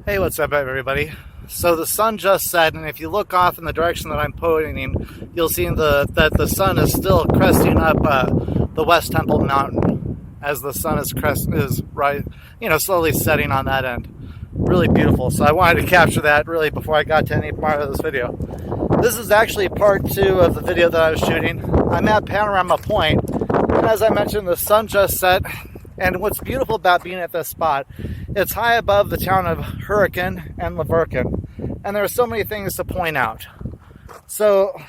Hey, what's up everybody? So the sun just set, and if you look off in the direction that I'm pointing, you'll see that the sun is still cresting up the West Temple Mountain as the sun is slowly setting on that end. Really beautiful. So I wanted to capture that really before I got to any part of this video. This is actually part 2 of the video that I was shooting. I'm at Panorama Point, and as I mentioned, the sun just set. And what's beautiful about being at this spot, it's high above the town of Hurricane and Laverkin, and there are so many things to point out. So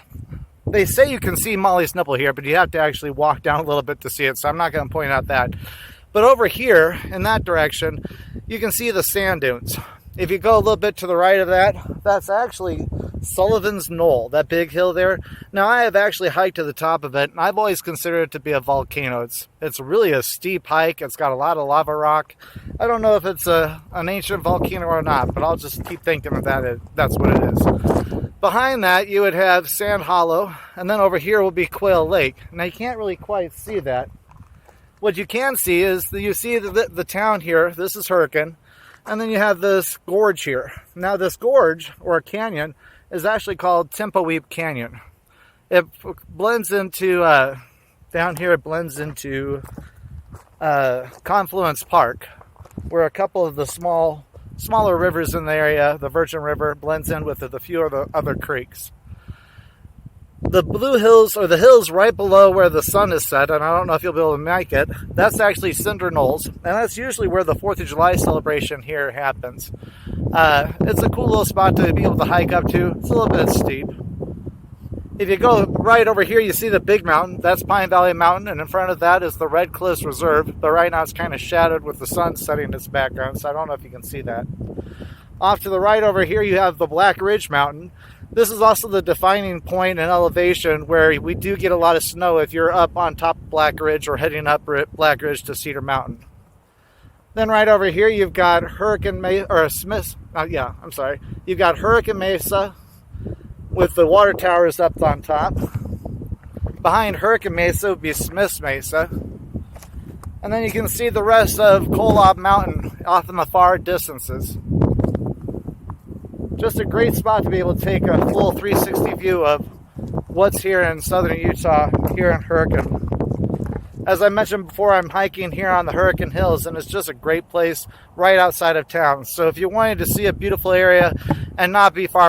they say you can see Molley's Nipple here, but you have to actually walk down a little bit to see it, so I'm not going to point out that. But over here, in that direction, you can see the sand dunes. If you go a little bit to the right of that, that's actually Sullivan Knoll, that big hill there. Now, I have actually hiked to the top of it, and I've always considered it to be a volcano. It's really a steep hike. It's got a lot of lava rock. I don't know if it's an ancient volcano or not, but I'll just keep thinking that's what it is. Behind that, you would have Sand Hollow, and then over here will be Quail Lake. Now, you can't really quite see that. What you can see is that you see the town here. This is Hurricane. And then you have this gorge here. Now this gorge, or canyon, is actually called Timpoweep Canyon. It blends into, down here it blends into Confluence Park, where a couple of the smaller rivers in the area, the Virgin River, blends in with a few of the other creeks. The blue hills, or the hills right below where the sun is set, and I don't know if you'll be able to make it, that's actually Cinder Knolls, and that's usually where the 4th of July celebration here happens. It's a cool little spot to be able to hike up to. It's a little bit steep. If you go right over here, you see the big mountain. That's Pine Valley Mountain, and in front of that is the Red Cliffs Reserve, but right now it's kind of shadowed with the sun setting in its background, so I don't know if you can see that. Off to the right over here, you have the Black Ridge Mountain. This is also the defining point in elevation where we do get a lot of snow if you're up on top of Black Ridge or heading up Black Ridge to Cedar Mountain. Then right over here you've got Hurricane Mesa, You've got Hurricane Mesa with the water towers up on top. Behind Hurricane Mesa would be Smith's Mesa. And then you can see the rest of Kolob Mountain off in the far distances. Just a great spot to be able to take a full 360 view of what's here in southern Utah, here in Hurricane. As I mentioned before, I'm hiking here on the Hurricane Hills, and it's just a great place right outside of town. So if you wanted to see a beautiful area and not be far